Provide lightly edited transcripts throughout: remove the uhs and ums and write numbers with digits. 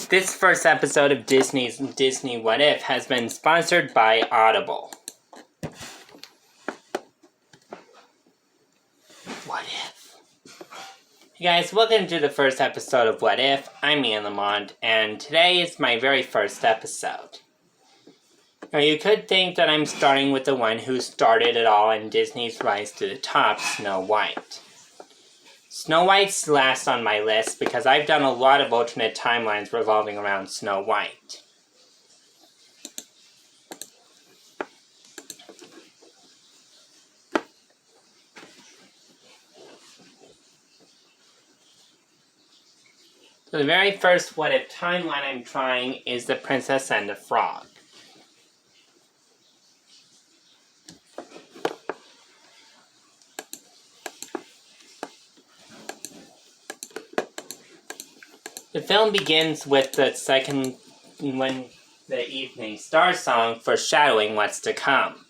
This first episode of Disney's Disney What If has been sponsored by Audible. What If? Hey guys, welcome to the first episode of What If. I'm Ian Lamont, and today is my very first episode. Now, you could think that I'm starting with the one who started it all in Disney's Rise to the Top, Snow White. Snow White's last on my list because I've done a lot of alternate timelines revolving around Snow White. So the very first What If timeline I'm trying is The Princess and the Frog. The film begins with the evening star song foreshadowing what's to come.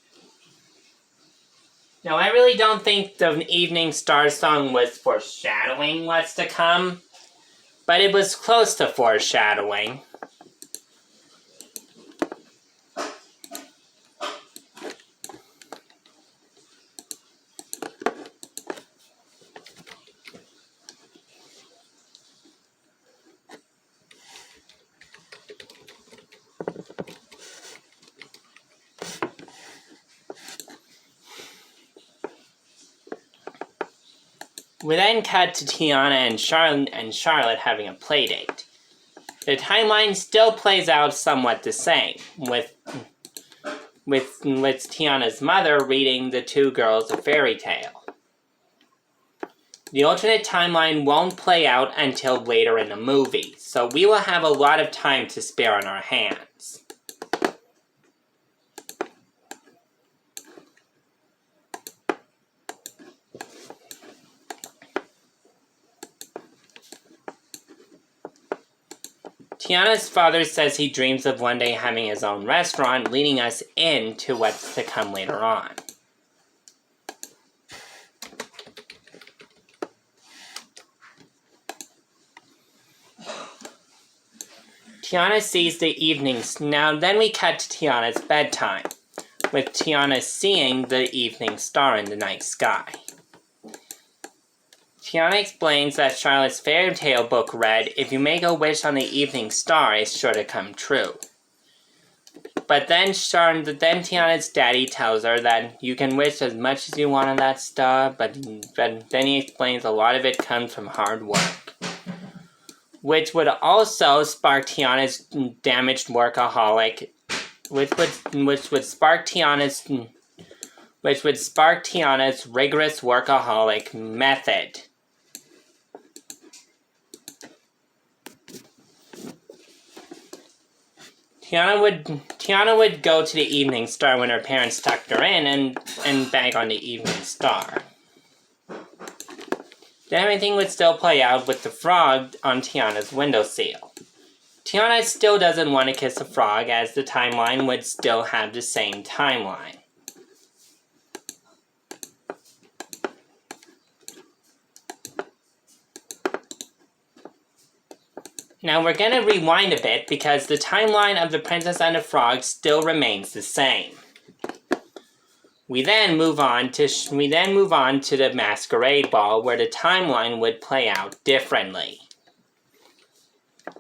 Now, I really don't think the evening star song was foreshadowing what's to come, but it was close to foreshadowing. We then cut to Tiana and Charlotte having a playdate. The timeline still plays out somewhat the same, with Tiana's mother reading the two girls a fairy tale. The alternate timeline won't play out until later in the movie, so we will have a lot of time to spare on our hands. Tiana's father says he dreams of one day having his own restaurant, leading us into what's to come later on. Tiana sees the evenings. Now then we cut to Tiana's bedtime, with Tiana seeing the evening star in the night sky. Tiana explains that Charlotte's fairy tale book read, "If you make a wish on the evening star, it's sure to come true." But then Tiana's daddy tells her that you can wish as much as you want on that star, but then he explains a lot of it comes from hard work. Which would also spark Tiana's damaged workaholic, which would spark Tiana's rigorous workaholic method. Tiana would go to the evening star when her parents tucked her in and bang on the evening star. Then everything would still play out with the frog on Tiana's windowsill. Tiana still doesn't want to kiss the frog, as the timeline would still have the same timeline. Now we're going to rewind a bit because the timeline of The Princess and the Frog still remains the same. We then move on to the Masquerade Ball, where the timeline would play out differently.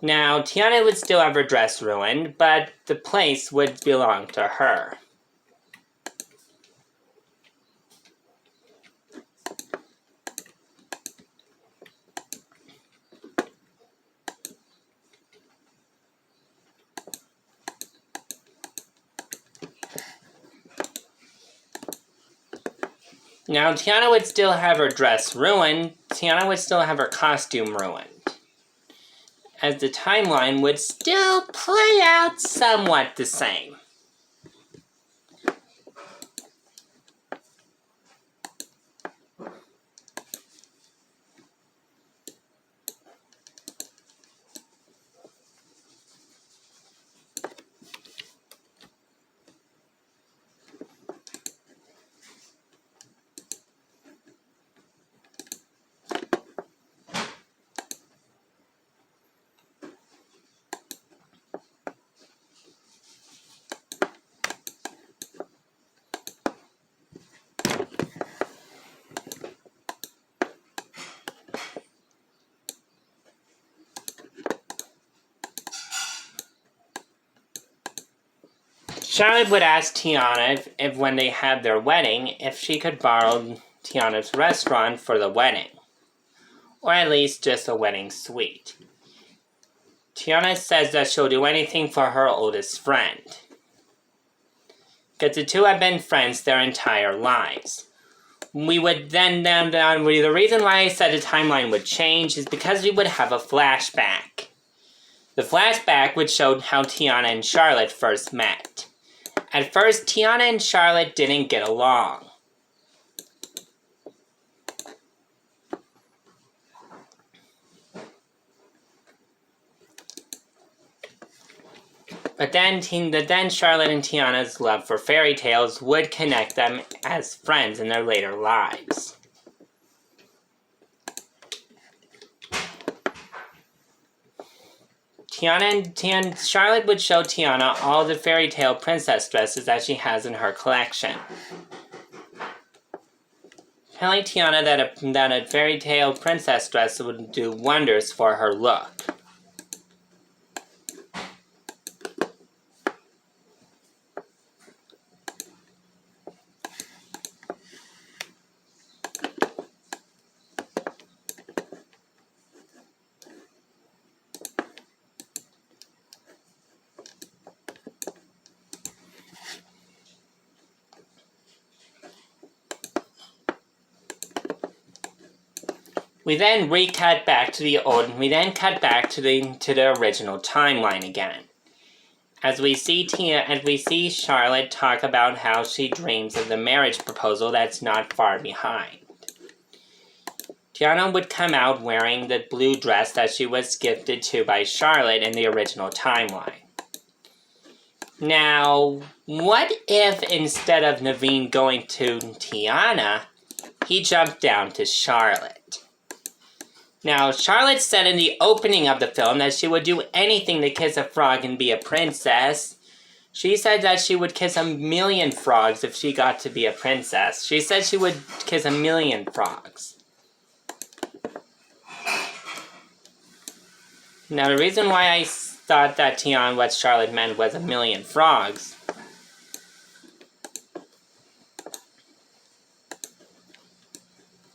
Now, Tiana would still have her dress ruined, but the place would belong to her. Now, Tiana would still have her dress ruined. Tiana would still have her costume ruined, as the timeline would still play out somewhat the same. Charlotte would ask Tiana if when they had their wedding, if she could borrow Tiana's restaurant for the wedding. Or at least just a wedding suite. Tiana says that she'll do anything for her oldest friend. Because the two have been friends their entire lives. We would the reason why I said the timeline would change is because we would have a flashback. The flashback would show how Tiana and Charlotte first met. At first, Tiana and Charlotte didn't get along. But then Charlotte and Tiana's love for fairy tales would connect them as friends in their later lives. Charlotte would show Tiana all the fairy tale princess dresses that she has in her collection. Telling Tiana that a fairy tale princess dress would do wonders for her look. We then cut back to the original timeline again. As we see Charlotte talk about how she dreams of the marriage proposal that's not far behind. Tiana would come out wearing the blue dress that she was gifted to by Charlotte in the original timeline. Now, what if instead of Naveen going to Tiana, he jumped down to Charlotte? Now, Charlotte said in the opening of the film that she would do anything to kiss a frog and be a princess. She said that she would kiss 1,000,000 frogs if she got to be a princess. She said she would kiss 1,000,000 frogs. Now, the reason why I thought that what Charlotte meant was 1,000,000 frogs.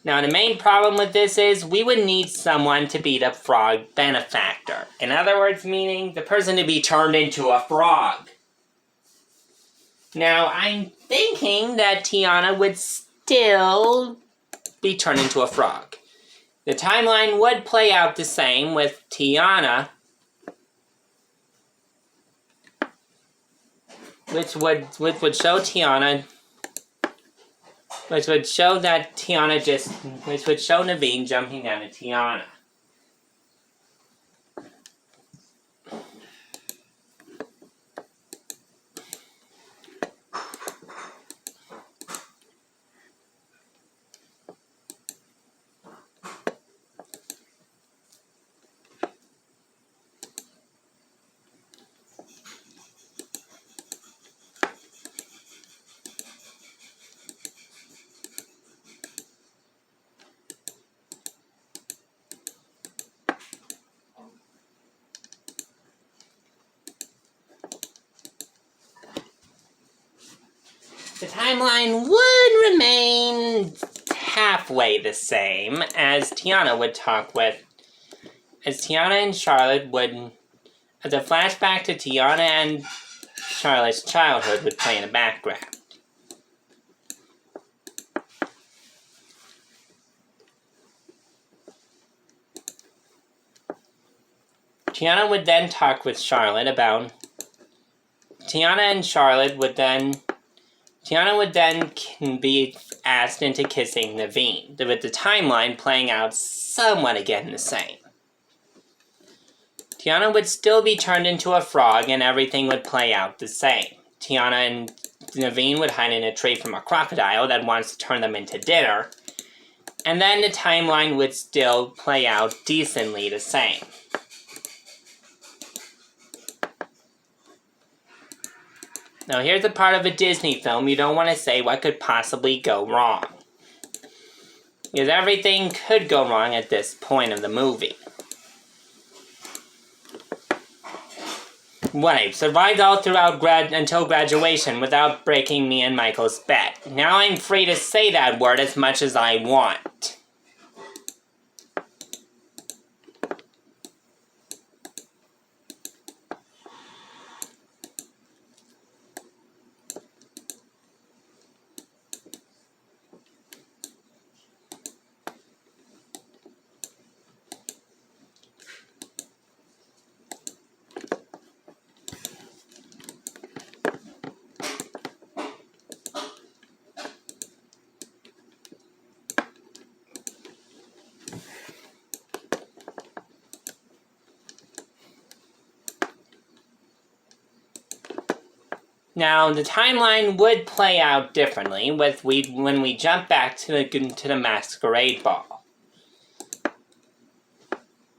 Now, the main problem with this is we would need someone to be the frog benefactor. In other words, meaning the person to be turned into a frog. Now, I'm thinking that Tiana would still be turned into a frog. The timeline would play out the same with Tiana, which would show Tiana, which would show Naveen jumping down to Tiana. The timeline would remain halfway the same as Tiana and Charlotte would, as a flashback to Tiana and Charlotte's childhood would play in the background. Tiana would then talk with Charlotte about... Tiana would then be asked into kissing Naveen, with the timeline playing out somewhat again the same. Tiana would still be turned into a frog and everything would play out the same. Tiana and Naveen would hide in a tree from a crocodile that wants to turn them into dinner, and then the timeline would still play out decently the same. Now here's a part of a Disney film you don't want to say what could possibly go wrong. Because everything could go wrong at this point of the movie. What? I survived all throughout until graduation without breaking me and Michael's bet. Now I'm free to say that word as much as I want. Now, the timeline would play out differently when we jump back to the masquerade ball.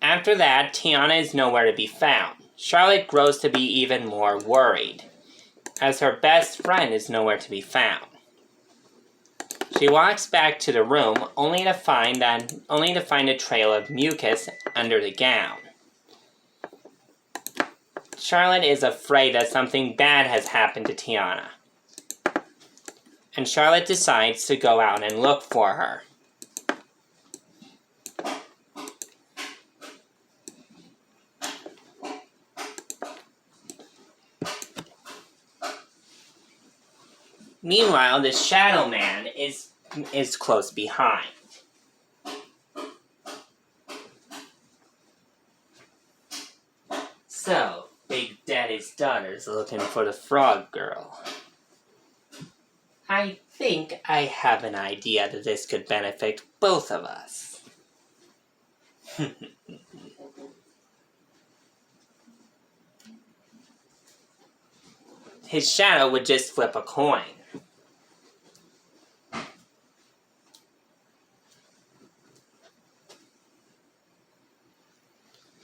After that, Tiana is nowhere to be found. Charlotte grows to be even more worried, as her best friend is nowhere to be found. She walks back to the room only to find a trail of mucus under the gown. Charlotte is afraid that something bad has happened to Tiana, and Charlotte decides to go out and look for her. Meanwhile, the Shadow Man is close behind. So, Big Daddy's daughter's looking for the frog girl. I think I have an idea that this could benefit both of us. His shadow would just flip a coin.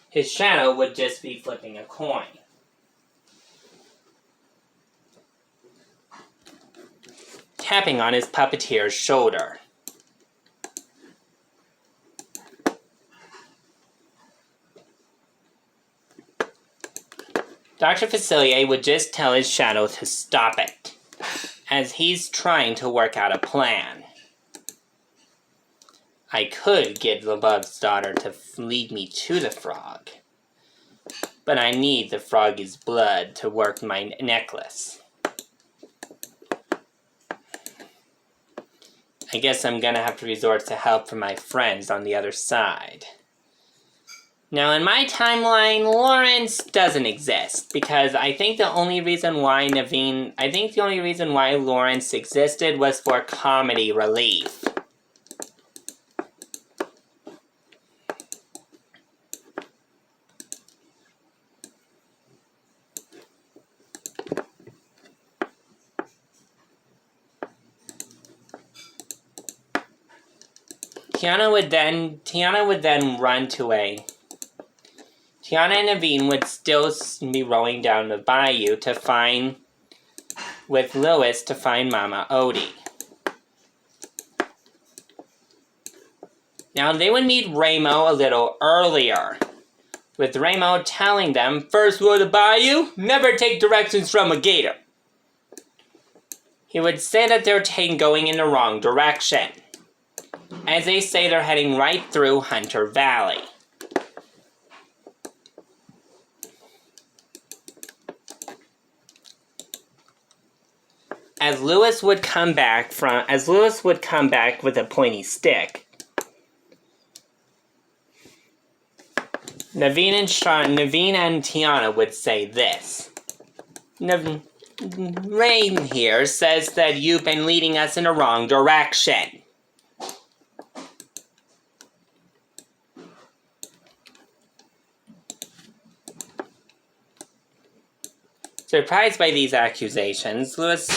His shadow would just be flipping a coin. Tapping on his puppeteer's shoulder. Dr. Facilier would just tell his shadow to stop it, as he's trying to work out a plan. I could get the Bug's daughter to lead me to the frog, but I need the froggy's blood to work my necklace. I guess I'm gonna have to resort to help from my friends on the other side. Now, in my timeline, Lawrence doesn't exist, because I think the only reason why Lawrence existed was for comedy relief. Tiana and Naveen would still be rowing down the bayou with Lewis to find Mama Odie. Now they would meet Ramo a little earlier, with Ramo telling them, "First row the bayou, never take directions from a gator." He would say that they're going in the wrong direction, as they say they're heading right through Hunter Valley. As Lewis would come back with a pointy stick, Naveen and Tiana would say this. Rain here says that you've been leading us in the wrong direction. Surprised by these accusations, Lewis